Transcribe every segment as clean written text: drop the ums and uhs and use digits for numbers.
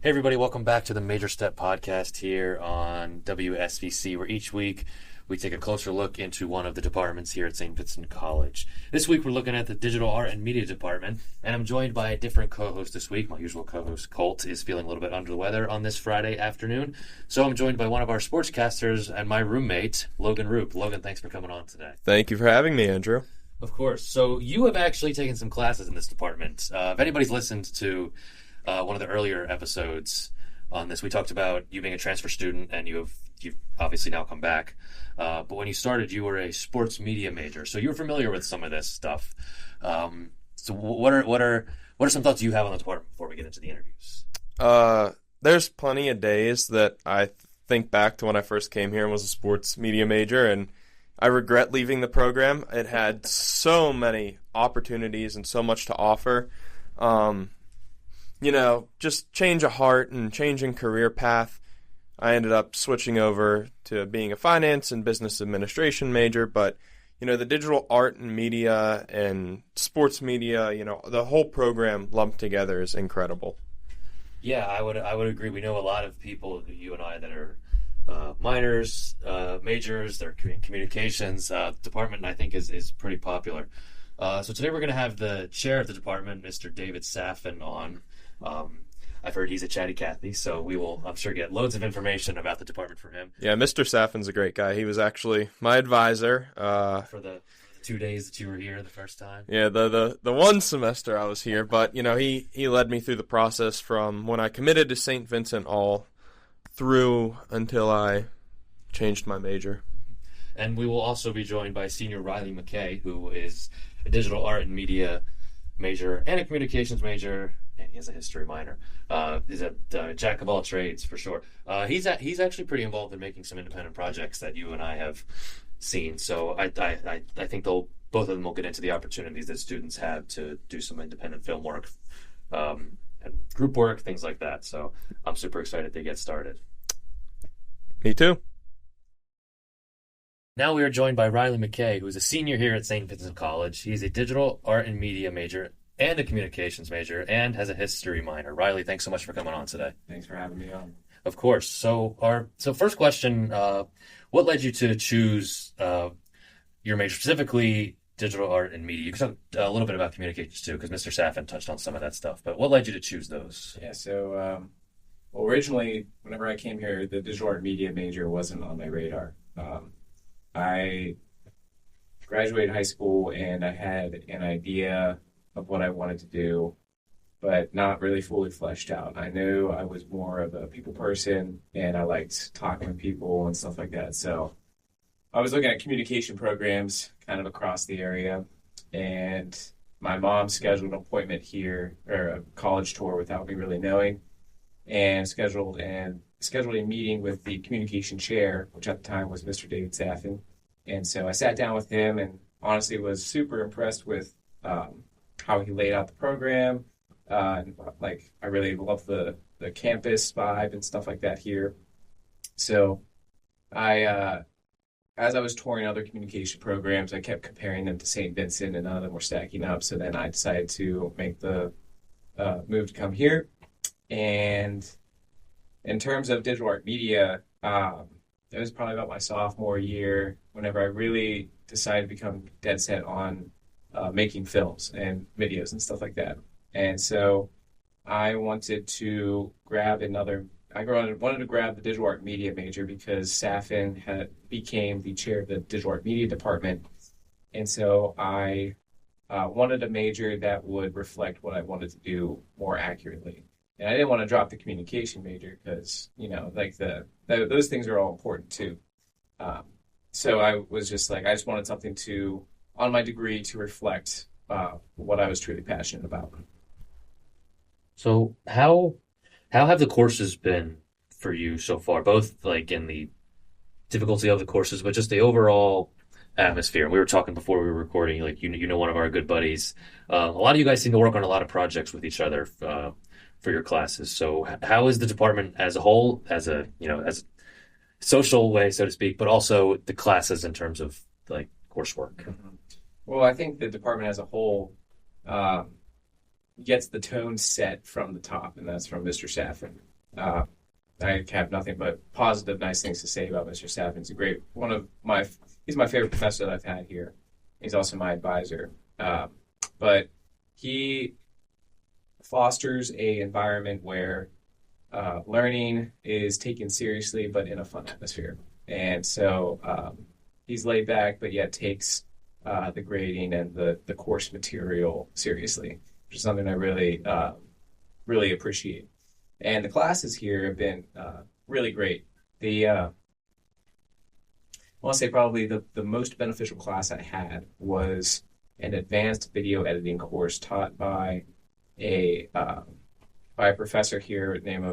Hey everybody, welcome back to the Major Step Podcast here on WSVC, where each week we take a closer look into one of the departments here at St. Vincent College. This week we're looking at the Digital Art and Media Department, and I'm joined by a different co-host this week. My usual co-host, Colt, is feeling a little bit under the weather on this Friday afternoon, so I'm joined by one of our sportscasters and my roommate, Logan Roop. Logan, thanks for coming on today. Thank you for having me, Andrew. Of course. So you have actually taken some classes in this department. If anybody's listened to one of the earlier episodes on this, we talked about you being a transfer student, and you've obviously now come back. But when you started, you were a sports media major, so you're familiar with some of this stuff. So what are some thoughts you have on the department before we get into the interviews? There's plenty of days that I think back to when I first came here and was a sports media major, and I regret leaving the program. It had so many opportunities and so much to offer. Just change of heart and changing career path. I ended up switching over to being a finance and business administration major, but, the digital art and media and sports media, the whole program lumped together is incredible. Yeah, I would agree. We know a lot of people, you and I, that are minors, majors, they're communications. Department, I think, is pretty popular. So today we're going to have the chair of the department, Mr. David Safin, on. I've heard he's a chatty Cathy, so we will, I'm sure, get loads of information about the department from him. Yeah, Mr. Safin's a great guy. He was actually my advisor. For the 2 days that you were here the first time? Yeah, the one semester I was here, but, he led me through the process from when I committed to St. Vincent all through until I changed my major. And we will also be joined by Senior Reilly McKay, who is a digital art and media major and a communications major, and he has a history minor. He's a jack of all trades for sure. He's actually pretty involved in making some independent projects that you and I have seen. So I think both of them will get into the opportunities that students have to do some independent film work, and group work, things like that. So I'm super excited to get started. Me too. Now we are joined by Reilly McKay, who is a senior here at St. Vincent College. He is a digital art and media major and a communications major and has a history minor. Reilly, thanks so much for coming on today. Thanks for having me on. Of course. So first question, what led you to choose your major, specifically digital art and media? You can talk a little bit about communications too, because Mr. Safin touched on some of that stuff. But what led you to choose those? Yeah, so originally, whenever I came here, the digital art and media major wasn't on my radar. I graduated high school and I had an idea of what I wanted to do, but not really fully fleshed out. I knew I was more of a people person and I liked talking with people and stuff like that. So I was looking at communication programs kind of across the area, and my mom scheduled an appointment here, or a college tour without me really knowing, and scheduled a meeting with the communication chair, which at the time was Mr. David Safin. And so I sat down with him and honestly was super impressed with how he laid out the program. I really love the campus vibe and stuff like that here. So as I was touring other communication programs, I kept comparing them to St. Vincent, and none of them were stacking up. So then I decided to make the move to come here. And in terms of digital art media, it was probably about my sophomore year whenever I really decided to become dead set on making films and videos and stuff like that. And so I wanted to grab the digital art media major because Safin became the chair of the digital art media department. And so I wanted a major that would reflect what I wanted to do more accurately. And I didn't want to drop the communication major because, those things are all important too. So I was just I just wanted something on my degree to reflect what I was truly passionate about. So how have the courses been for you so far, both in the difficulty of the courses, but just the overall atmosphere? And we were talking before we were recording, one of our good buddies. A lot of you guys seem to work on a lot of projects with each other for your classes. So how is the department as a whole, as a social way, so to speak, but also the classes in terms of coursework? Mm-hmm. Well, I think the department as a whole gets the tone set from the top, and that's from Mr. Safin. I have nothing but positive, nice things to say about Mr. Safin. He's a great he's my favorite professor that I've had here. He's also my advisor. But he fosters a environment where learning is taken seriously, but in a fun atmosphere. And so he's laid back, but yet takes the grading and the course material seriously, which is something I really appreciate. And the classes here have been really great. I want to say probably the most beneficial class I had was an advanced video editing course taught by a professor here named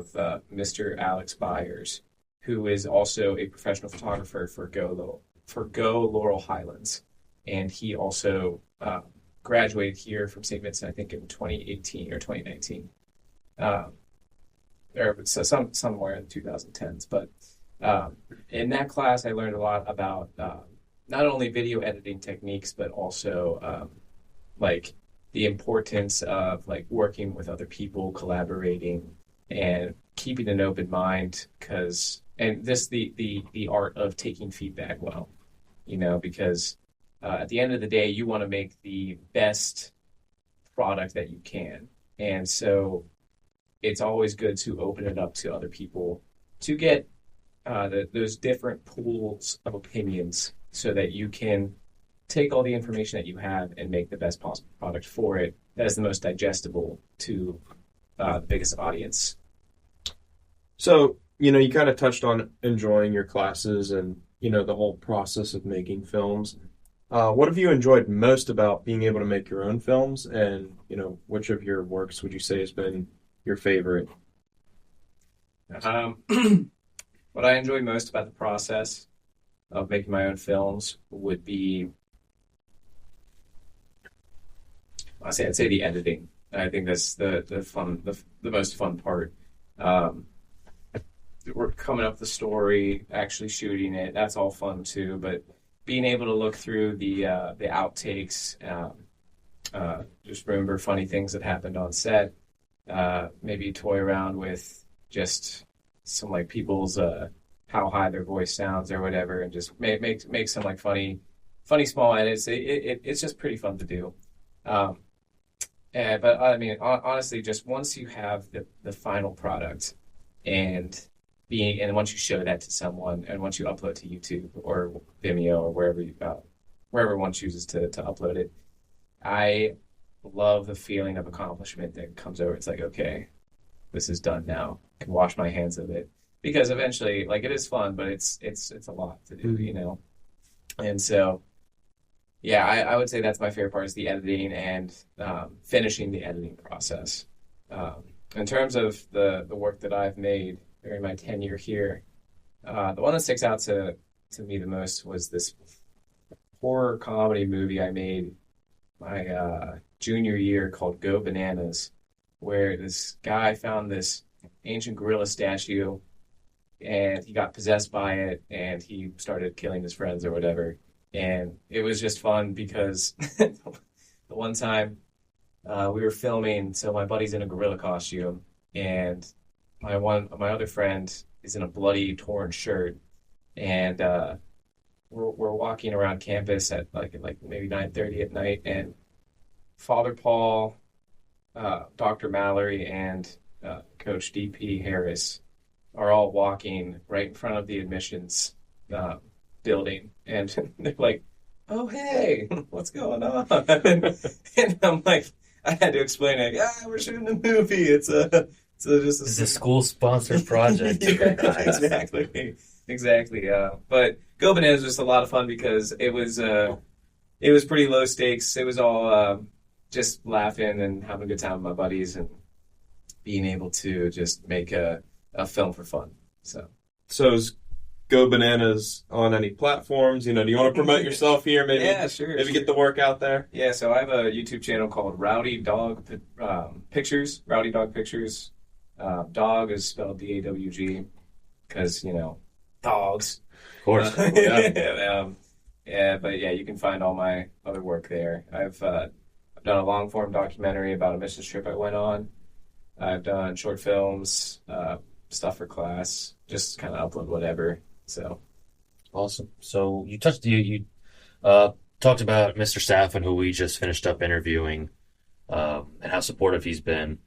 Mr. Alex Byers, who is also a professional photographer for Go Laurel Highlands, and he also graduated here from St. Vincent, I think in 2018 or 2019, or somewhere in the 2010s. But in that class, I learned a lot about not only video editing techniques, but also like the importance of like working with other people, collaborating, and keeping an open mind. And the art of taking feedback well, because at the end of the day, you want to make the best product that you can, and so it's always good to open it up to other people to get those different pools of opinions, so that you can take all the information that you have and make the best possible product for it that is the most digestible to the biggest audience. So, you kind of touched on enjoying your classes and, the whole process of making films. What have you enjoyed most about being able to make your own films? And, which of your works would you say has been your favorite? What I enjoy most about the process of making my own films would be, I'd say the editing. I think that's the most fun part. We're coming up with the story, actually shooting it. That's all fun too. But being able to look through the outtakes, just remember funny things that happened on set. Maybe toy around with just some like people's how high their voice sounds or whatever, and just make some like funny small edits. It's just pretty fun to do. But I mean, honestly, just once you have the final product and once you show that to someone, and once you upload to YouTube or Vimeo or wherever one chooses to upload it, I love the feeling of accomplishment that comes over. It's like, okay, this is done now. I can wash my hands of it, because eventually, like, it is fun, but it's a lot to do, And so, yeah, I would say that's my favorite part, is the editing and finishing the editing process. In terms of the work that I've made during my tenure here, the one that sticks out to me the most was this horror comedy movie I made my junior year called Go Bananas, where this guy found this ancient gorilla statue and he got possessed by it and he started killing his friends or whatever. And it was just fun because the one time we were filming, so my buddy's in a gorilla costume and my other friend is in a bloody, torn shirt, and we're walking around campus at like maybe 9:30 at night, and Father Paul, Dr. Mallory, and Coach D.P. Harris are all walking right in front of the admissions building, and they're like, "Oh, hey, what's going on?" and I'm like, I had to explain it. Yeah, we're shooting a movie. It's a school-sponsored project. Yeah, exactly. But Go Bananas was a lot of fun because it was pretty low stakes. It was all just laughing and having a good time with my buddies and being able to just make a film for fun. So is Go Bananas on any platforms? Do you want to promote yourself here? Maybe, yeah, sure. Maybe get the work out there. Yeah, so I have a YouTube channel called Rowdy Dog Pictures. Rowdy Dog Pictures. Dog is spelled D-A-W-G because dogs. Of course. Yeah, but yeah, you can find all my other work there. I've done a long form documentary about a mission trip I went on. I've done short films, stuff for class, just kind of upload whatever. So Awesome. So you talked about Mr. Safin, who we just finished up interviewing, and how supportive he's been.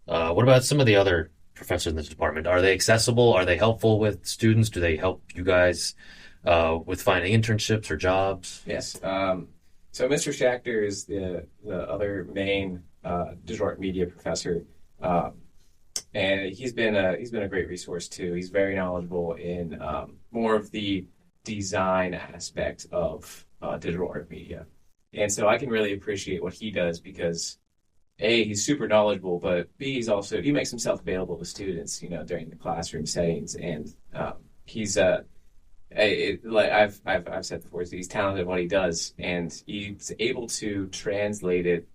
What about some of the other professors in this department? Are they accessible? Are they helpful with students? Do they help you guys with finding internships or jobs? yes. So Mr. Schachter is the other main digital art media professor, and he's been a great resource too. He's very knowledgeable in more of the design aspect of digital art media, and so I can really appreciate what he does because A, he's super knowledgeable, but B, he makes himself available to students, during the classroom settings, and he's like I've said before, he's talented at what he does, and he's able to translate it.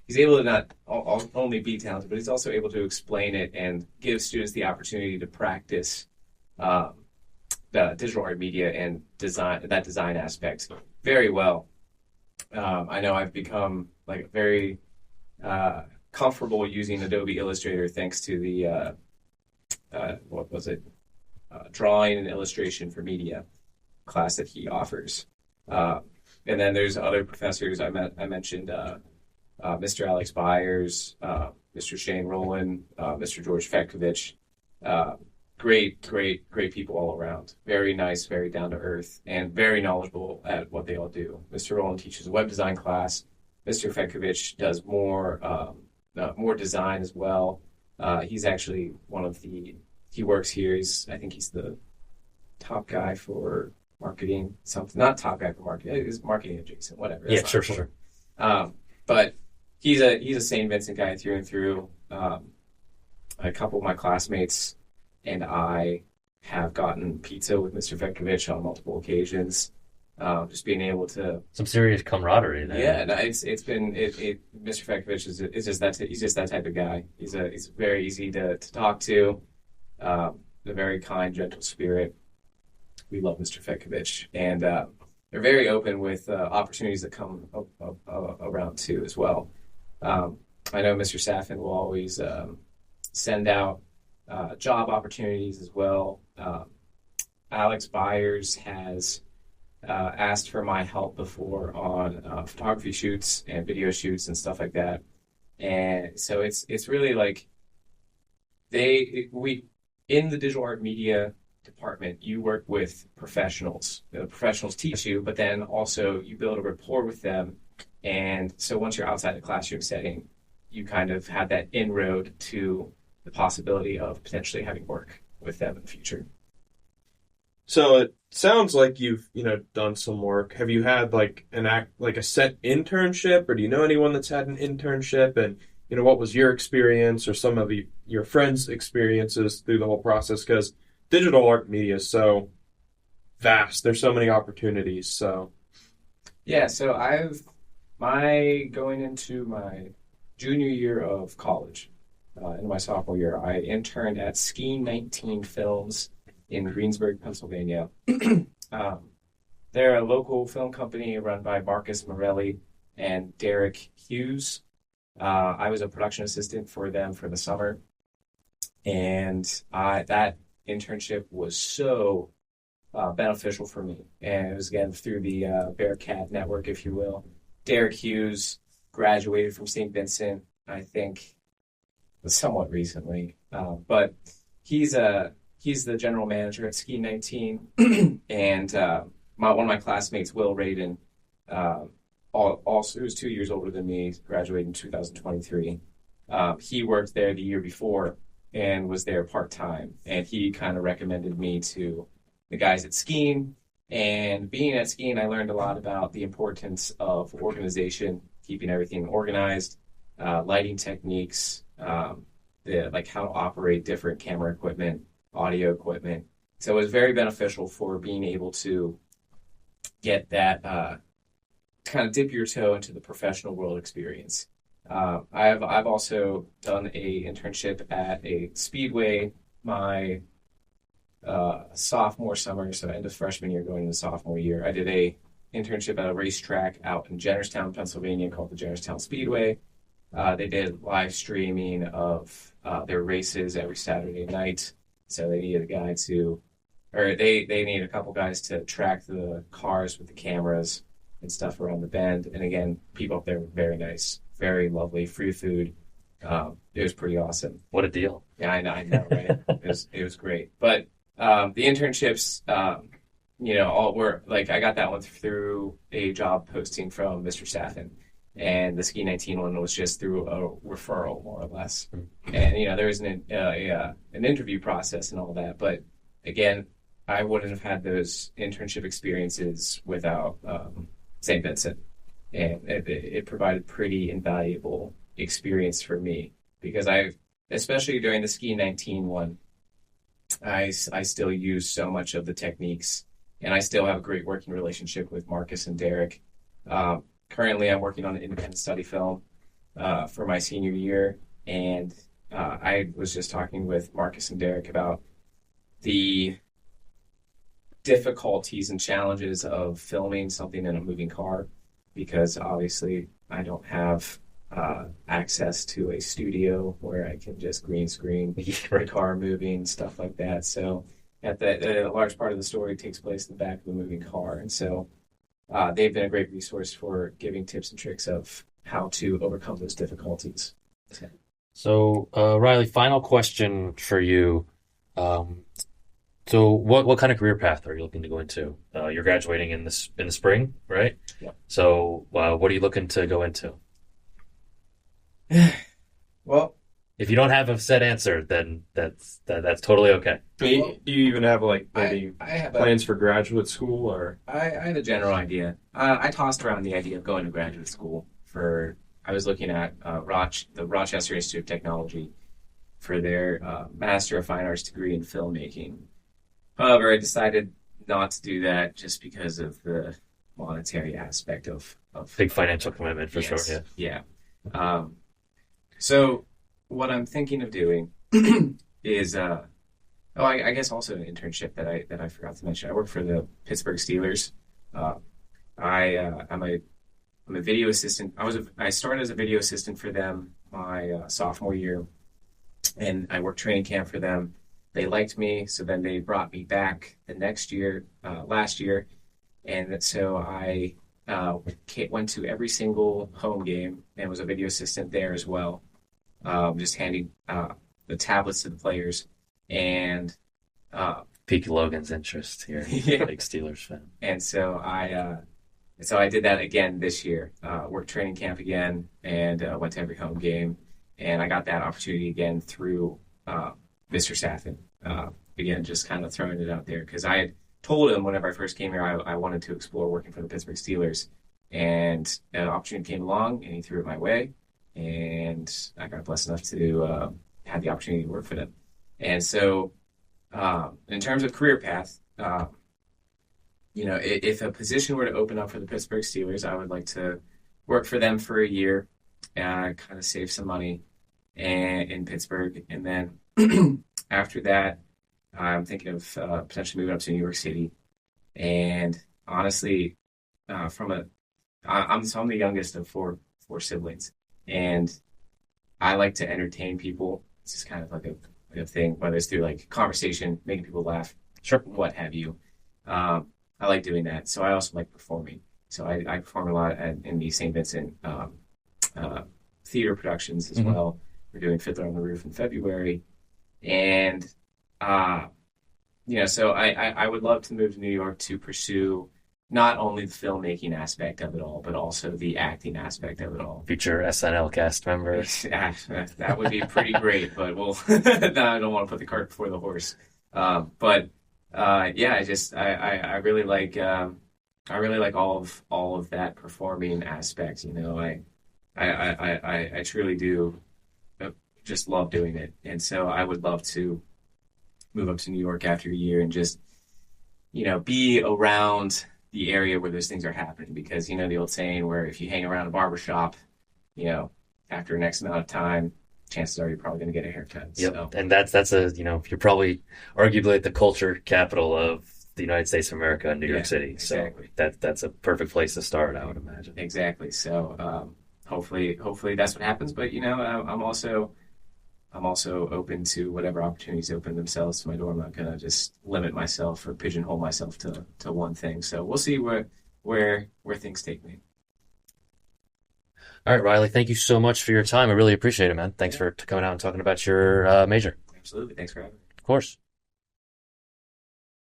He's able to not only be talented, but he's also able to explain it and give students the opportunity to practice the digital art media and design aspect very well. I know I've become like very comfortable using Adobe Illustrator thanks to the drawing and illustration for media class that he offers. And then there's other professors. I mentioned Mr. Alex Byers, Mr. Shane Rowland, Mr. George Fetkovich. Great people all around. Very nice, very down to earth, and very knowledgeable at what they all do. Mr. Rowland teaches a web design class. Mr. Fetkovich does more design as well. He's actually he works here. I think he's the top guy for marketing, something. Not top guy for marketing. He's marketing adjacent, whatever. Yeah, sure. But he's a St. Vincent guy through and through. A couple of my classmates and I have gotten pizza with Mr. Fetkovich on multiple occasions. Just being able to Some serious camaraderie there. yeah, no, it's been Mr. Fetkovich is just that he's just that type of guy. He's very easy to talk to, a very kind, gentle spirit. We love Mr. Fetkovich, and they're very open with opportunities that come around too as well. I know Mr. Safin will always send out job opportunities as well. Alex Byers has asked for my help before on photography shoots and video shoots and stuff like that. And so it's really like we in the digital art media department, you work with professionals. The professionals teach you, but then also you build a rapport with them. And so once you're outside the classroom setting, you kind of have that inroad to the possibility of potentially having work with them in the future. So it sounds like you've, done some work. Have you had like a set internship, or do you know anyone that's had an internship? And what was your experience or some of your friends' experiences through the whole process? Because digital art media is so vast. There's so many opportunities. So yeah, so going into my junior year of college, in my sophomore year, I interned at Ski 19 Films in Greensburg, Pennsylvania. They're a local film company run by Marcus Morelli and Derek Hughes. I was a production assistant for them for the summer, and that internship was so beneficial for me. And it was, again, through the Bearcat network, if you will. Derek Hughes graduated from St. Vincent, I think, somewhat recently, but he's the general manager at Ski 19, and one of my classmates, Will Radin, also who's 2 years older than me, graduated in 2023. He worked there the year before and was there part-time, and he kind of recommended me to the guys at Skiing. And being at Skiing, I learned a lot about the importance of organization, keeping everything organized, lighting techniques, like how to operate different camera equipment, audio equipment. So it was very beneficial for being able to get that, kind of dip your toe into the professional world experience. I've also done a internship at a speedway my sophomore summer, so end of freshman year going into sophomore year. I did a internship at a racetrack out in Jennerstown, Pennsylvania called the Jennerstown Speedway. They did live streaming of their races every Saturday night. So they needed a guy to, or they need a couple guys to track the cars with the cameras and stuff around the bend. And again, people up there were very nice, very lovely, free food. It was pretty awesome. What a deal. Yeah, I know, right? It was great. But the internships, all were like, I got that one through a job posting from Mr. Safin. And the Ski 19 one was just through a referral, more or less. And, there was an interview process and all that. But again, I wouldn't have had those internship experiences without St. Vincent. And it provided pretty invaluable experience for me because especially during the Ski 19 one, I still use so much of the techniques, and I still have a great working relationship with Marcus and Derek. Currently, I'm working on an independent study film for my senior year, and I was just talking with Marcus and Derek about the difficulties and challenges of filming something in a moving car, because obviously I don't have access to a studio where I can just green screen the car moving, stuff like that. So a large part of the story takes place in the back of the moving car, and so they've been a great resource for giving tips and tricks of how to overcome those difficulties. So, Reilly, final question for you. So what kind of career path are you looking to go into? You're graduating in the spring, right? Yeah. So what are you looking to go into? Well, if you don't have a set answer, then that's totally okay. Do you even have maybe I have plans for graduate school, or? I had a general idea. I tossed around the idea of going to graduate school I was looking at the Rochester Institute of Technology for their Master of Fine Arts degree in filmmaking. However, I decided not to do that just because of the monetary aspect of big financial commitment for sure. Yeah. So what I'm thinking of doing is I guess also an internship that I forgot to mention. I work for the Pittsburgh Steelers. I'm a video assistant. I started as a video assistant for them my sophomore year, and I worked training camp for them. They liked me, so then they brought me back the next year, last year, and so I went to every single home game and was a video assistant there as well, just handing the tablets to the players. And piqued Logan's interest here. Yeah. Big Steelers fan. And so I did that again this year. Worked training camp again and went to every home game. And I got that opportunity again through Mr. Safin. Again, just kind of throwing it out there because I had told him whenever I first came here I wanted to explore working for the Pittsburgh Steelers. And an opportunity came along and he threw it my way. And I got blessed enough to have the opportunity to work for them. And so in terms of career path, if a position were to open up for the Pittsburgh Steelers, I would like to work for them for a year, kind of save some money in Pittsburgh. And then after that, I'm thinking of potentially moving up to New York City. And honestly, I'm the youngest of four siblings. And I like to entertain people. It's just kind of like a thing, whether it's through like conversation, making people laugh, sure, what have you. I like doing that. So I also like performing. So I perform a lot in the St. Vincent theater productions as well. We're doing Fiddler on the Roof in February. And, so I would love to move to New York to pursue not only the filmmaking aspect of it all, but also the acting aspect of it all. Future SNL cast members. That would be pretty great, but I don't want to put the cart before the horse. I really like all of that performing aspect. I truly do just love doing it, and so I would love to move up to New York after a year and just be around the area where those things are happening, because the old saying where if you hang around a barbershop, after an X amount of time, chances are you're probably going to get a haircut. Yep. So. And that's you're probably arguably at the culture capital of the United States of America in New York City. Exactly. So that's a perfect place to start, I would imagine. Exactly. So hopefully that's what happens. But I'm also I'm also open to whatever opportunities open themselves to my door. I'm not gonna just limit myself or pigeonhole myself to one thing. So we'll see where things take me. All right, Riley, thank you so much for your time. I really appreciate it, man. Thanks for coming out and talking about your major. Absolutely. Thanks for having me. Of course.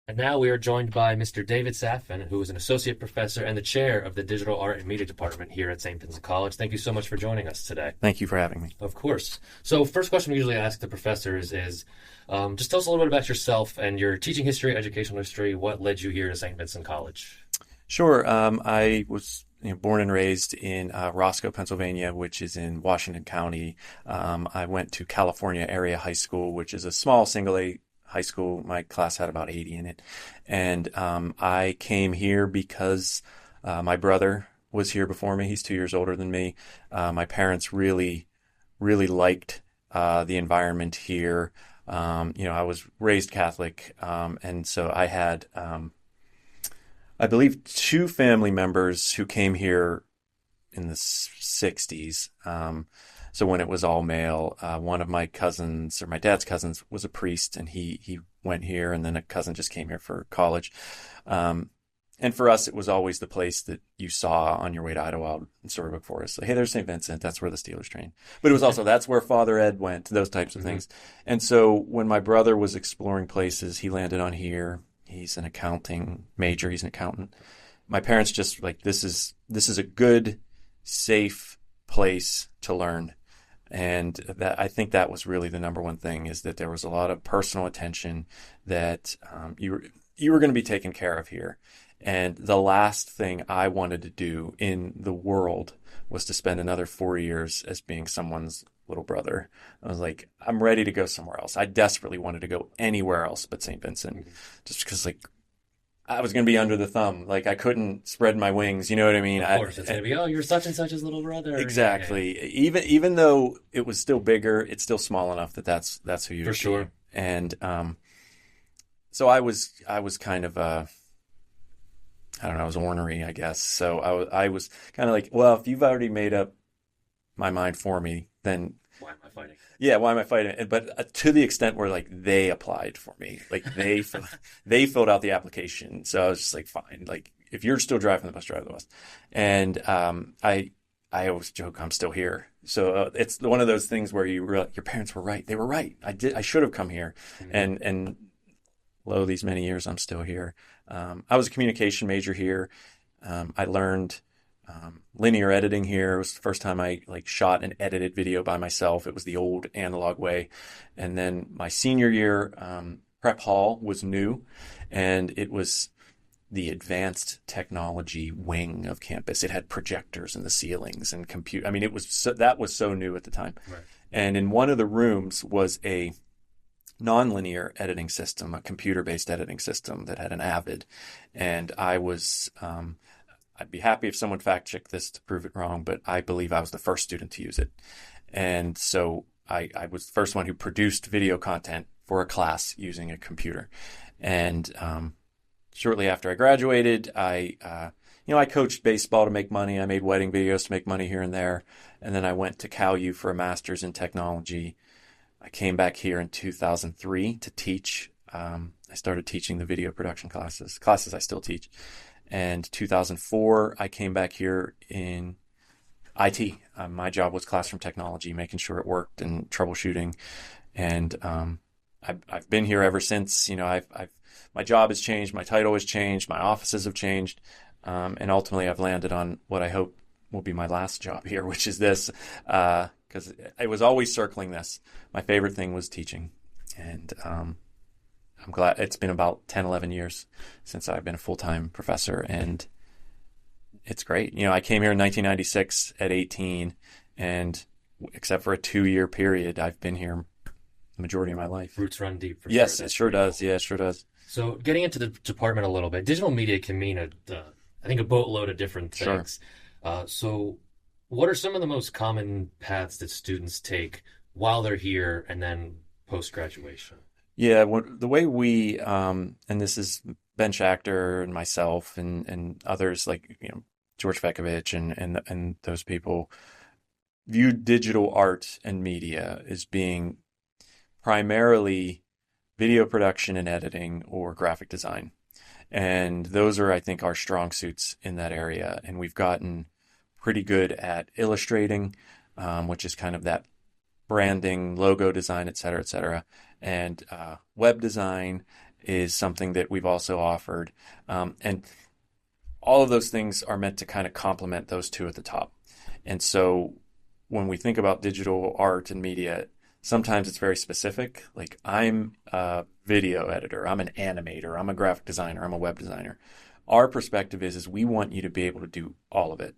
And now we are joined by Mr. David Safin, who is an associate professor and the chair of the Digital Art and Media Department here at St. Vincent College. Thank you so much for joining us today. Thank you for having me. Of course. So first question we usually ask the professors is, just tell us a little bit about yourself and your teaching history, educational history. What led you here to St. Vincent College? Sure. I was born and raised in Roscoe, Pennsylvania, which is in Washington County. I went to California Area High School, which is a small single-A high school. My class had about 80 in it. And I came here because my brother was here before me. He's 2 years older than me. My parents really, really liked the environment here. I was raised Catholic, and so I had, I believe, two family members who came here in the 60s. So when it was all male, one of my cousins, or my dad's cousins, was a priest, and he went here, and then a cousin just came here for college. And for us, it was always the place that you saw on your way to Idlewild and Storybook Forest. Like, hey, there's St. Vincent. That's where the Steelers train. But it was also, that's where Father Ed went, those types of things. And so when my brother was exploring places, he landed on here. He's an accounting major. He's an accountant. My parents just like, this is a good, safe place to learn. And that, I think that was really the number one thing, is that there was a lot of personal attention, that you were going to be taken care of here. And the last thing I wanted to do in the world was to spend another 4 years as being someone's little brother. I was like, I'm ready to go somewhere else. I desperately wanted to go anywhere else but St. Vincent, just because, like, I was going to be under the thumb. Like, I couldn't spread my wings. You know what I mean? Of course, it's going to be, oh, you're such and such's little brother. Exactly. Yeah. Even though it was still bigger, it's still small enough that that's who you For sure. And so I was kind of I don't know, I was ornery, I guess. So I was kind of like, well, if you've already made up my mind for me, then why am I fighting? Yeah, why am I fighting? But to the extent where, like, they applied for me, like they filled out the application. So I was just like, fine. Like, if you're still driving the bus, drive the bus. And I always joke, I'm still here. So it's one of those things where your parents were right. They were right. I should have come here. And lo, these many years, I'm still here. I was a communication major here. I learned linear editing here. It was the first time I shot and edited video by myself. It was the old analog way. And then my senior year, prep hall was new, and it was the advanced technology wing of campus. It had projectors in the ceilings and compute. I mean, that was so new at the time. Right. And in one of the rooms was a nonlinear editing system, a computer-based editing system that had an Avid. And I was, I'd be happy if someone fact-checked this to prove it wrong, but I believe I was the first student to use it. And so I was the first one who produced video content for a class using a computer. And shortly after I graduated, I coached baseball to make money. I made wedding videos to make money here and there. And then I went to Cal U for a master's in technology. I came back here in 2003 to teach. I started teaching the video production classes I still teach. And 2004, I came back here in IT. My job was classroom technology, making sure it worked and troubleshooting. And I've been here ever since. My job has changed, my title has changed, my offices have changed, and ultimately I've landed on what I hope will be my last job here, which is this, because I was always circling this. My favorite thing was teaching, and I'm glad it's been about 10, 11 years since I've been a full-time professor, and it's great. I came here in 1996 at 18, and except for a 2-year period, I've been here the majority of my life. Roots run deep. For yes, sure. It sure does. Yeah, it sure does. So getting into the department a little bit, digital media can mean I think a boatload of different things. Sure. So what are some of the most common paths that students take while they're here and then post-graduation? Yeah, the way we, and this is Ben Schachter and myself and others like, George Fekovich and those people, view digital art and media as being primarily video production and editing or graphic design. And those are, I think, our strong suits in that area. And we've gotten pretty good at illustrating, which is kind of that branding, logo design, et cetera, et cetera. And web design is something that we've also offered. And all of those things are meant to kind of complement those two at the top. And so when we think about digital art and media, sometimes it's very specific. Like, I'm a video editor, I'm an animator, I'm a graphic designer, I'm a web designer. Our perspective is we want you to be able to do all of it.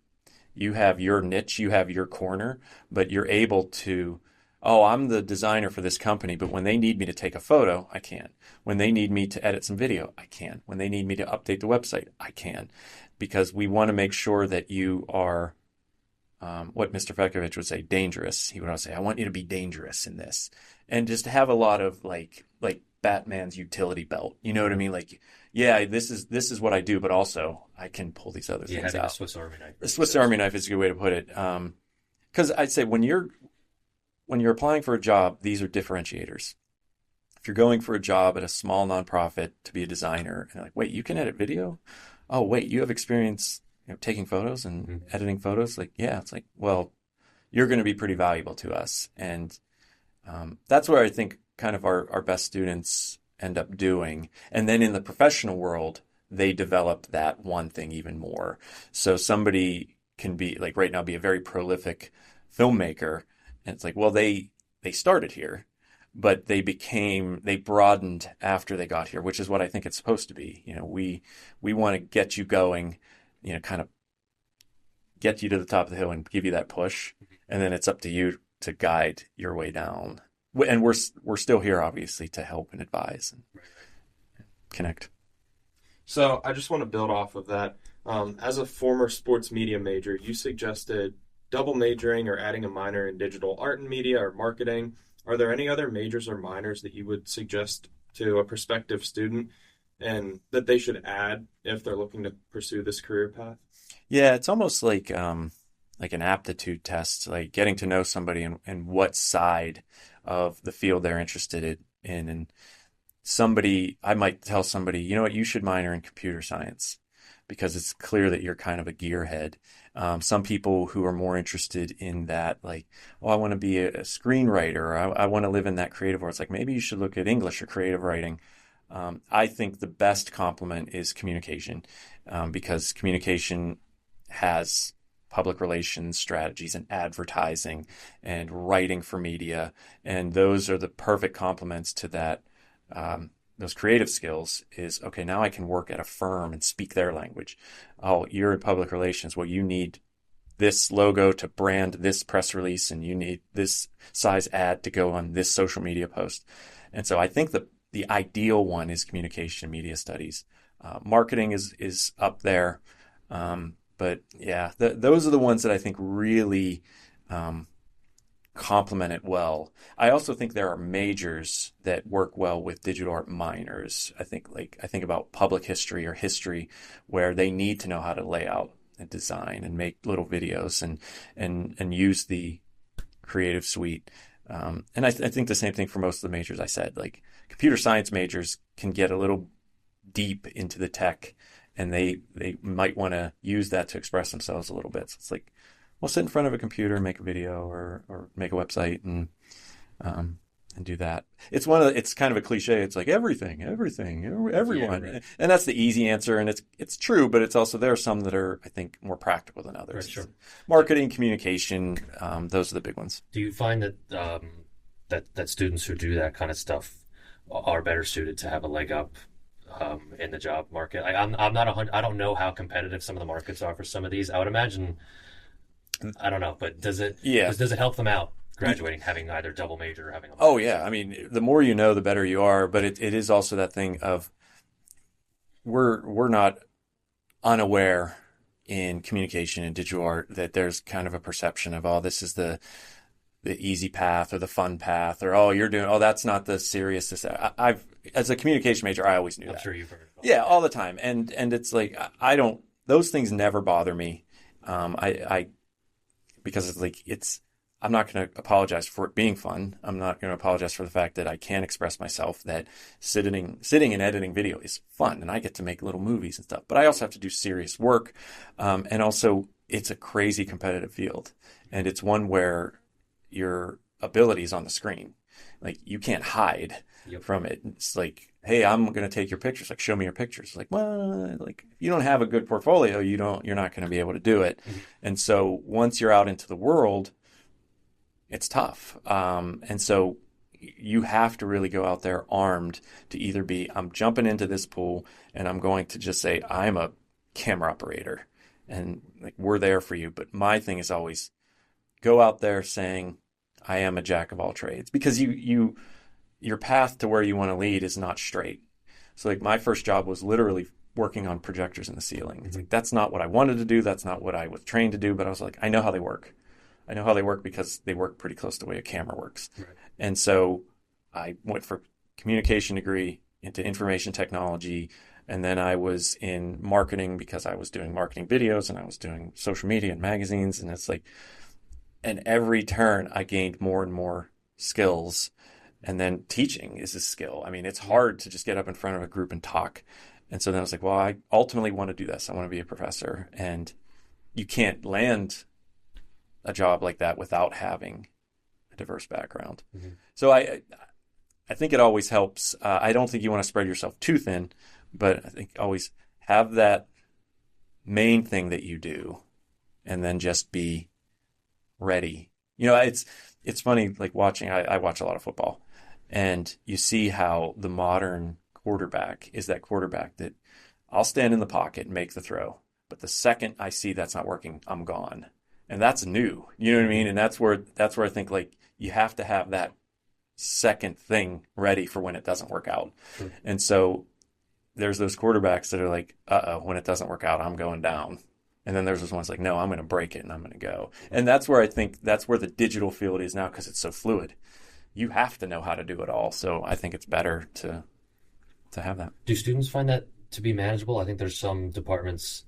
You have your niche, you have your corner, but you're able to, oh, I'm the designer for this company, but when they need me to take a photo, I can. When they need me to edit some video, I can. When they need me to update the website, I can. Because we want to make sure that you are, what Mr. Fekovich would say, dangerous. He would always say, I want you to be dangerous in this. And just have a lot of like Batman's utility belt. You know what I mean? Like, yeah, this is what I do, but also I can pull these other things out. A Swiss Army knife. The Swiss Army knife is a good way to put it. Because I'd say when you're applying for a job, these are differentiators. If you're going for a job at a small nonprofit to be a designer, and like, wait, you can edit video? Oh, wait, you have experience, taking photos and editing photos? Like, yeah, it's like, well, you're going to be pretty valuable to us. And that's where I think kind of our best students end up doing. And then in the professional world, they develop that one thing even more. So somebody can be, like right now, be a very prolific filmmaker. And it's like, well, they started here, but they broadened after they got here, which is what I think it's supposed to be. We want to get you going, kind of get you to the top of the hill and give you that push. And then it's up to you to guide your way down. And we're still here, obviously, to help and advise and connect. So I just want to build off of that. As a former sports media major, you suggested double majoring or adding a minor in digital art and media or marketing. Are there any other majors or minors that you would suggest to a prospective student and that they should add if they're looking to pursue this career path? Yeah, it's almost like an aptitude test, like getting to know somebody and what side of the field they're interested in. And I might tell somebody, you know what, you should minor in computer science because it's clear that you're kind of a gearhead. Some people who are more interested in that, like, oh, I want to be a screenwriter, or I want to live in that creative world. It's like, maybe you should look at English or creative writing. I think the best complement is communication, because communication has public relations strategies and advertising and writing for media. And those are the perfect complements to that. Those creative skills is, okay, now I can work at a firm and speak their language. Oh, you're in public relations. Well, you need this logo to brand this press release, and you need this size ad to go on this social media post. And so I think the ideal one is communication media studies. Marketing is up there. But yeah, those are the ones that I think really complement it well. I also think there are majors that work well with digital art minors. I think about public history or history, where they need to know how to lay out and design and make little videos and use the creative suite. And I think the same thing for most of the majors I said. Like, computer science majors can get a little deep into the tech, and they might want to use that to express themselves a little bit. So it's like, well, sit in front of a computer and make a video or make a website and do that. It's kind of a cliche. It's like everything, everyone. Yeah, right. And that's the easy answer. And it's true, but it's also, there are some that are, I think, more practical than others. Right, sure. Marketing, communication, those are the big ones. Do you find that that students who do that kind of stuff are better suited to have a leg up in the job market? I'm not I don't know how competitive some of the markets are for some of these. I would imagine, I don't know, but does it help them out graduating, having either double major or having a minor? Oh yeah, I mean, the more you know, the better you are. But it is also that thing of we're not unaware in communication and digital art that there's kind of a perception of, oh, this is the easy path or the fun path, or that's not the serious. I've, as a communication major, I always knew that. I'm sure you've heard it. Yeah, all the time. And it's like, those things never bother me. Because it's like, I'm not going to apologize for it being fun. I'm not going to apologize for the fact that I can express myself, that sitting and editing video is fun, and I get to make little movies and stuff. But I also have to do serious work. And also, it's a crazy competitive field. And it's one where your ability is on the screen. Like, you can't hide from it. It's like, hey, I'm going to take your pictures. Like, show me your pictures. Like, well, like, if you don't have a good portfolio, you're not going to be able to do it. Mm-hmm. And so once you're out into the world, it's tough. And so you have to really go out there armed to either be, I'm jumping into this pool and I'm going to just say, I'm a camera operator and like, we're there for you. But my thing is always go out there saying, I am a jack of all trades, because your path to where you want to lead is not straight. So like my first job was literally working on projectors in the ceiling. It's like, that's not what I wanted to do. That's not what I was trained to do. But I was like, I know how they work. I know how they work because they work pretty close to the way a camera works. Right. And so I went for communication degree into information technology. And then I was in marketing because I was doing marketing videos and I was doing social media and magazines. And it's like, and every turn I gained more and more skills. And then teaching is a skill. I mean, it's hard to just get up in front of a group and talk. And so then I was like, well, I ultimately want to do this. I want to be a professor. And you can't land a job like that without having a diverse background. Mm-hmm. So I think it always helps. I don't think you want to spread yourself too thin, but I think always have that main thing that you do and then just be ready. You know, it's funny, like watching, I watch a lot of football, and you see how the modern quarterback is that quarterback that I'll stand in the pocket and make the throw, but the second I see that's not working, I'm gone. And that's new. You know what I mean? And that's where I think like you have to have that second thing ready for when it doesn't work out. Sure. And so there's those quarterbacks that are like, when it doesn't work out, I'm going down. And then there's those ones like, no, I'm going to break it and I'm going to go. And that's where I think that's where the digital field is now, because it's so fluid. You have to know how to do it all. So I think it's better to have that. Do students find that to be manageable? I think there's some departments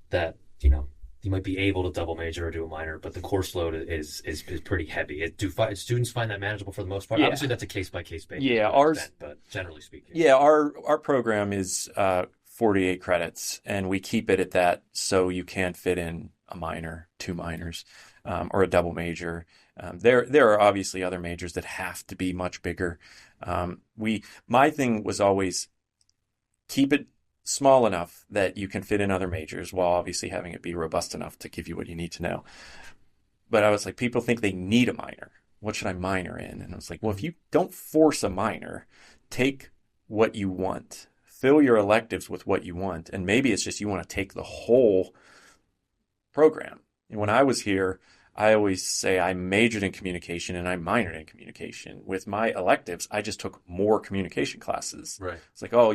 that, you might be able to double major or do a minor, but the course load is pretty heavy. Do students find that manageable for the most part? Yeah. Obviously, that's a case-by-case basis. Yeah, but generally speaking. Yeah, our program is 48 credits, and we keep it at that so you can fit in a minor, 2 minors, or a double major. There are obviously other majors that have to be much bigger. My thing was always keep it small enough that you can fit in other majors while obviously having it be robust enough to give you what you need to know. But I was like, people think they need a minor. What should I minor in? And I was like, well, if you don't force a minor, take what you want. Fill your electives with what you want. And maybe it's just you want to take the whole program. And when I was here, I always say I majored in communication and I minored in communication. With my electives, I just took more communication classes. Right. It's like, oh,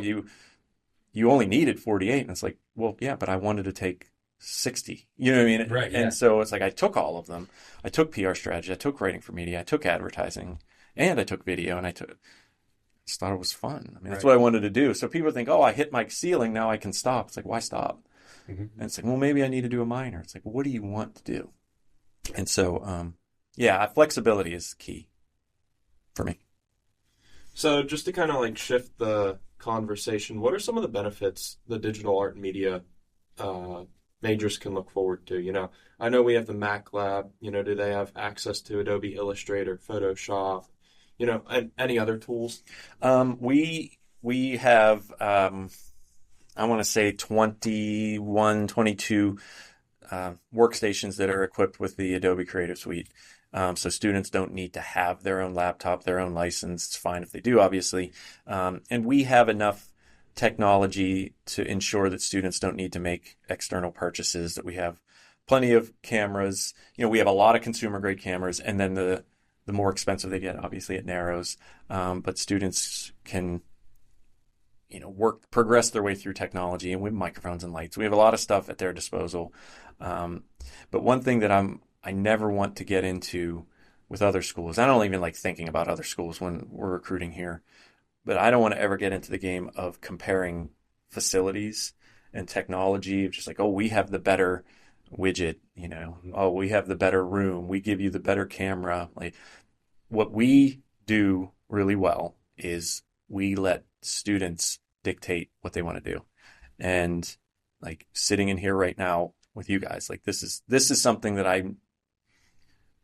you only needed 48. And it's like, well, yeah, but I wanted to take 60. You know what I mean? Right. Yeah. And so it's like I took all of them. I took PR strategy. I took writing for media. I took advertising. And I took video. And I just thought it was fun. I mean, that's what I wanted to do. So people think, oh, I hit my ceiling. Now I can stop. It's like, why stop? Mm-hmm. And it's like, well, maybe I need to do a minor. It's like, well, what do you want to do? And so, flexibility is key for me. So just to kind of like shift the conversation, what are some of the benefits the digital art and media majors can look forward to? I know we have the Mac Lab. Do they have access to Adobe Illustrator, Photoshop, and any other tools? We have, I want to say 21, 22 workstations that are equipped with the Adobe Creative Suite. So students don't need to have their own laptop, their own license. It's fine if they do, obviously. And we have enough technology to ensure that students don't need to make external purchases, that we have plenty of cameras. We have a lot of consumer grade cameras, and then the more expensive they get, obviously it narrows. But students can, progress their way through technology, and we have microphones and lights. We have a lot of stuff at their disposal. But one thing that I never want to get into with other schools, I don't even like thinking about other schools when we're recruiting here, but I don't want to ever get into the game of comparing facilities and technology, just like, oh, we have the better widget, oh, we have the better room, we give you the better camera. Like, what we do really well is we let students dictate what they want to do. And like sitting in here right now with you guys, like this is something that I'm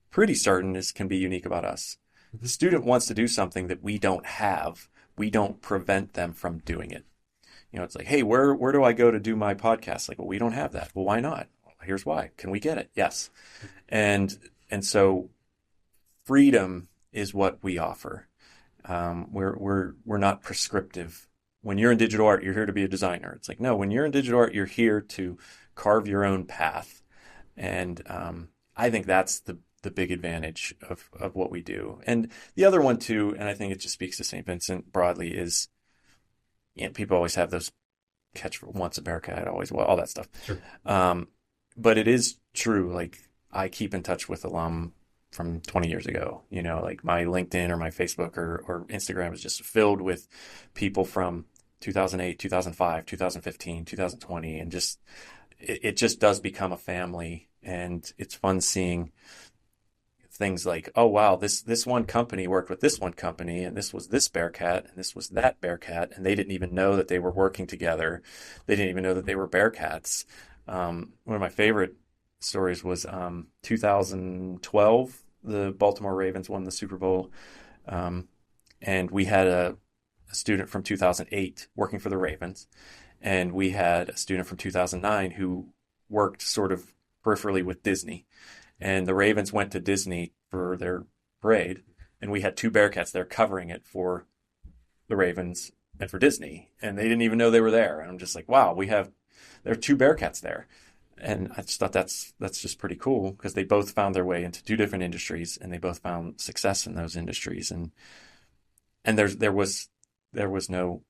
pretty certain can be unique about us. The student wants to do something that we don't have. We don't prevent them from doing it. It's like, hey, where do I go to do my podcast? Like, well, we don't have that. Well, why not? Well, here's why. Can we get it? Yes. And so freedom is what we offer. We're not prescriptive. When you're in digital art, you're here to be a designer. It's like, no, when you're in digital art, you're here to carve your own path. And I think that's the big advantage of what we do. And the other one too, and I think it just speaks to St. Vincent broadly, is people always have those catch once a Bearcat, always, well, all that stuff. Sure. But it is true. Like, I keep in touch with alum from 20 years ago. Like my LinkedIn or my Facebook or Instagram is just filled with people from 2008, 2005, 2015, 2020. And just, it just does become a family. And it's fun seeing things like, oh, wow, this one company worked with this one company, and this was this Bearcat, and this was that Bearcat, and they didn't even know that they were working together. They didn't even know that they were Bearcats. One of my favorite stories was 2012, the Baltimore Ravens won the Super Bowl, and we had a student from 2008 working for the Ravens, and we had a student from 2009 who worked sort of peripherally with Disney. And the Ravens went to Disney for their parade, and we had two Bearcats there covering it for the Ravens and for Disney, and they didn't even know they were there. And I'm just like, wow, there are two Bearcats there. And I just thought that's just pretty cool, because they both found their way into two different industries, and they both found success in those industries. And there was no,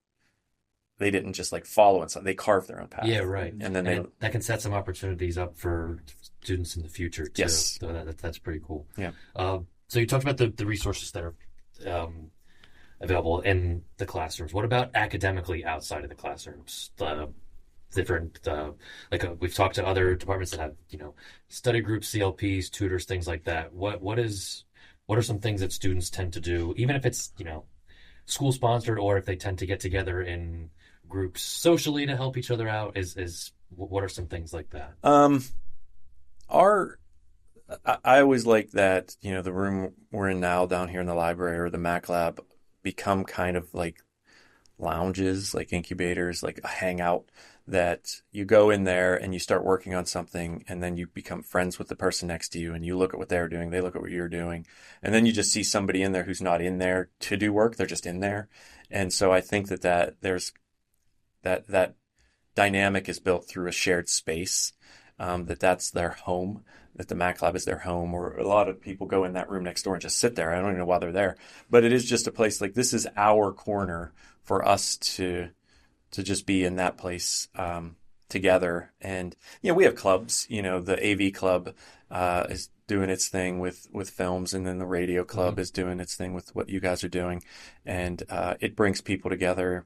they didn't just like follow it. So they carved their own path. Yeah, right. And then that can set some opportunities up for students in the future too. Yes. So that's pretty cool. Yeah. So you talked about the resources that are available in the classrooms. What about academically outside of the classrooms? Different, we've talked to other departments that have, study groups, CLPs, tutors, things like that. What are some things that students tend to do, even if it's, school sponsored, or if they tend to get together in groups socially to help each other out? What are some things like that? I always like that, the room we're in now down here in the library or the Mac Lab become kind of like lounges, like incubators, like a hangout that you go in there and you start working on something, and then you become friends with the person next to you, and you look at what they're doing, they look at what you're doing, and then you just see somebody in there who's not in there to do work, they're just in there. And so I think that there's that dynamic is built through a shared space, that's their home, that the Mac Lab is their home, or a lot of people go in that room next door and just sit there. I don't even know why they're there, but it is just a place, like, this is our corner for us to just be in that place together. And we have clubs. The AV club is doing its thing with films, and then the radio club is doing its thing with what you guys are doing, and it brings people together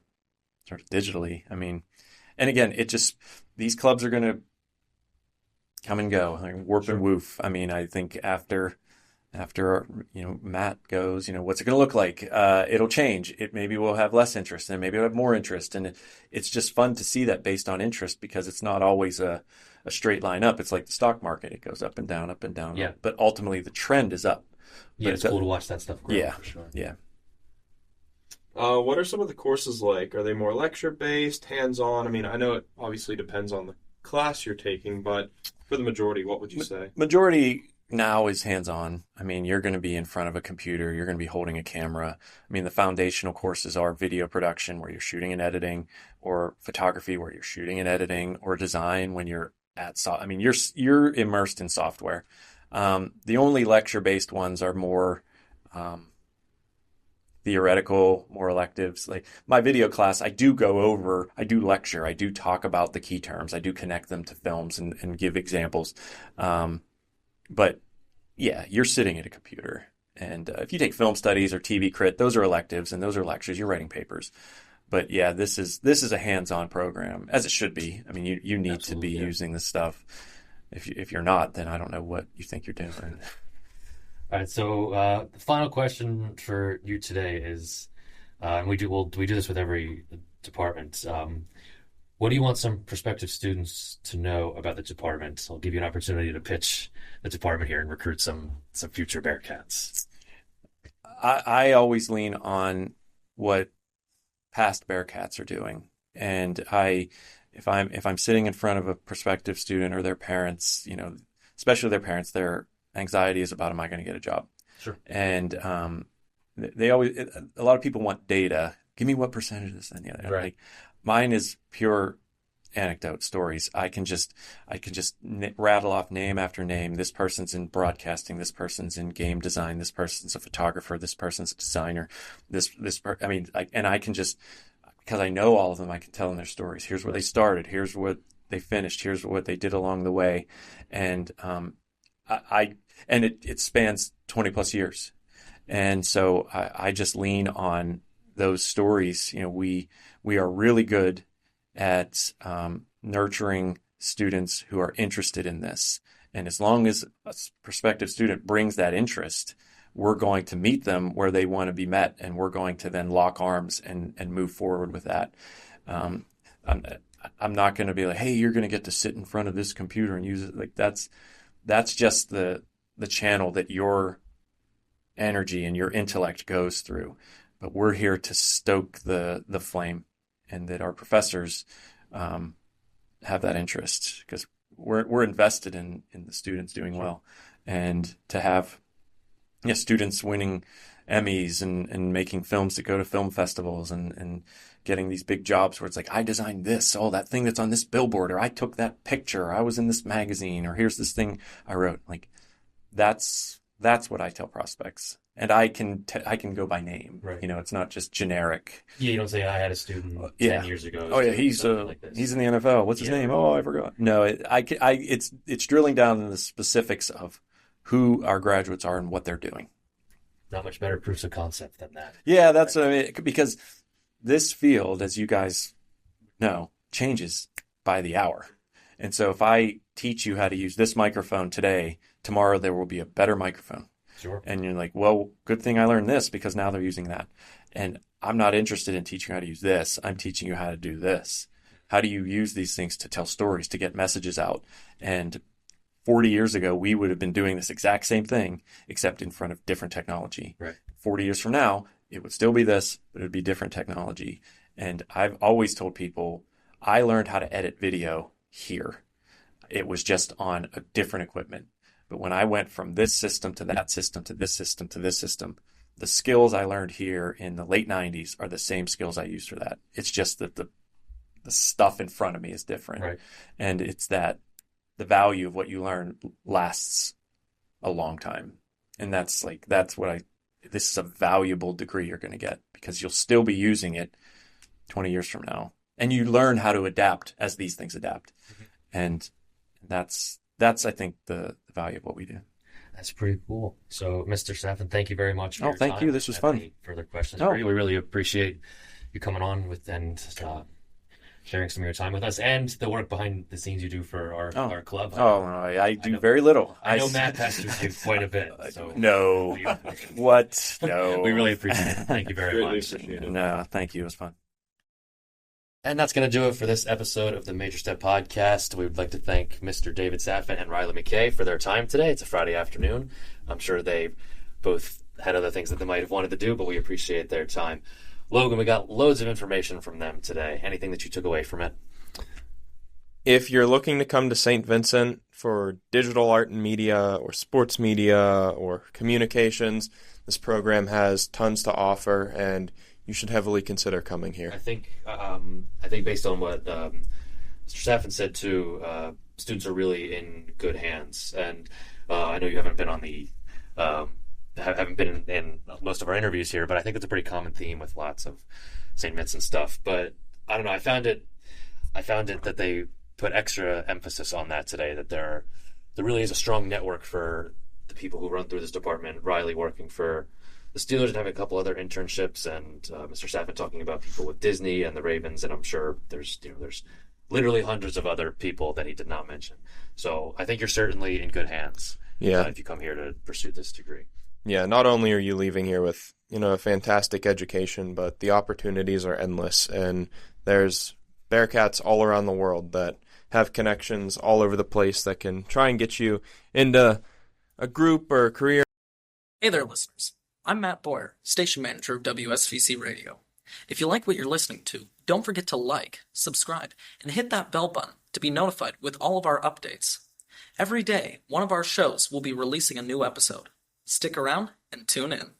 sort of digitally. I mean, and again, these clubs are going to come and go, like warp and woof. I mean, I think after Matt goes, what's it going to look like? It'll change. Maybe we'll have less interest, and maybe we'll have more interest. And it's just fun to see that based on interest, because it's not always a straight line up. It's like the stock market. It goes up and down, up and down. Yeah. But ultimately the trend is up. Yeah, it's cool to watch that stuff grow. Yeah. For sure. Yeah. What are some of the courses like? Are they more lecture-based, hands-on? I mean, I know it obviously depends on the class you're taking, but for the majority, what would you say? Majority now is hands-on. I mean, you're going to be in front of a computer. You're going to be holding a camera. I mean, the foundational courses are video production, where you're shooting and editing, or photography, where you're shooting and editing, or design when you're I mean, you're immersed in software. The only lecture-based ones are more theoretical, more electives. Like my video class, I do lecture, I do talk about the key terms, I do connect them to films and give examples. But yeah, you're sitting at a computer. And if you take film studies or TV crit, those are electives and those are lectures, you're writing papers. But yeah, this is a hands-on program, as it should be. I mean, you need to be using this stuff. If you're not, then I don't know what you think you're doing. All right, so the final question for you today is, and we do this with every department. What do you want some prospective students to know about the department? I'll give you an opportunity to pitch the department here and recruit some future Bearcats. I always lean on what past Bearcats are doing, and if I'm sitting in front of a prospective student or their parents, especially their parents, their anxiety is about, am I going to get a job? Sure. And a lot of people want data. Give me what percentage of this and the other. Right. Like, mine is pure anecdote stories. I can just rattle off name after name. This person's in broadcasting. This person's in game design. This person's a photographer. This person's a designer. I can just, because I know all of them, I can tell them their stories. Here's where they started. Here's what they finished. Here's what they did along the way. And it spans 20 plus years. And so I just lean on those stories. We are really good at nurturing students who are interested in this. And as long as a prospective student brings that interest, we're going to meet them where they want to be met, and we're going to then lock arms and move forward with that. I'm not going to be like, hey, you're going to get to sit in front of this computer and use it. Like, that's just the channel that your energy and your intellect goes through. But we're here to stoke the flame, and that our professors have that interest, because we're invested in the students doing well. And to have students winning Emmys and making films that go to film festivals and getting these big jobs where it's like, I designed this, that thing that's on this billboard, or I took that picture, or I was in this magazine, or here's this thing I wrote. Like, that's what I tell prospects. And I can go by name. Right. It's not just generic. Yeah, you don't say I had a student 10 years ago. Oh yeah, he's in the NFL. What's his name? Oh, I forgot. No, it's drilling down in the specifics of who our graduates are and what they're doing. Not much better proofs of concept than that. Yeah, that's what I mean, because this field, as you guys know, changes by the hour. And so if I teach you how to use this microphone today, tomorrow there will be a better microphone. Sure. And you're like, well, good thing I learned this, because now they're using that. And I'm not interested in teaching you how to use this. I'm teaching you how to do this. How do you use these things to tell stories, to get messages out? And 40 years ago, we would have been doing this exact same thing, except in front of different technology. Right. 40 years from now, it would still be this, but it would be different technology. And I've always told people, I learned how to edit video here. It was just on a different equipment. But when I went from this system to that system to this system to this system, the skills I learned here in the late 90s are the same skills I used for that. It's just that the stuff in front of me is different. Right. And it's that the value of what you learn lasts a long time. And this is a valuable degree you're going to get, because you'll still be using it 20 years from now. And you learn how to adapt as these things adapt. Mm-hmm. And that's I think the value of what we do. That's pretty cool. So, Mr. Safin, thank you very much for your thank time. you. This was fun. Any further questions? We really appreciate you coming on sharing some of your time with us, and the work behind the scenes you do for our club. I do very little. I know Matt pesters you quite a bit. So no. What? No. We really appreciate it. Thank you very much. No, thank you. It was fun. And that's going to do it for this episode of the Major Step Podcast. We would like to thank Mr. David Safin and Reilly McKay for their time today. It's a Friday afternoon. I'm sure they both had other things that they might have wanted to do, but we appreciate their time. Logan, we got loads of information from them today. Anything that you took away from it? If you're looking to come to St. Vincent for digital art and media or sports media or communications, this program has tons to offer, and you should heavily consider coming here. I think based on what Mr. Safin said too, students are really in good hands. And I know you haven't been in most of our interviews here, but I think it's a pretty common theme with lots of St. Vincent stuff. But I don't know. I found it that they put extra emphasis on that today. That there really is a strong network for the people who run through this department. Reilly working for the Steelers and having a couple other internships, and Mr. Safin talking about people with Disney and the Ravens, and I'm sure there's literally hundreds of other people that he did not mention. So I think you're certainly in good hands. Yeah. If you come here to pursue this degree. Yeah, not only are you leaving here with, a fantastic education, but the opportunities are endless, and there's Bearcats all around the world that have connections all over the place that can try and get you into a group or a career. Hey there, listeners. I'm Matt Boyer, station manager of WSVC Radio. If you like what you're listening to, don't forget to like, subscribe, and hit that bell button to be notified with all of our updates. Every day, one of our shows will be releasing a new episode. Stick around and tune in.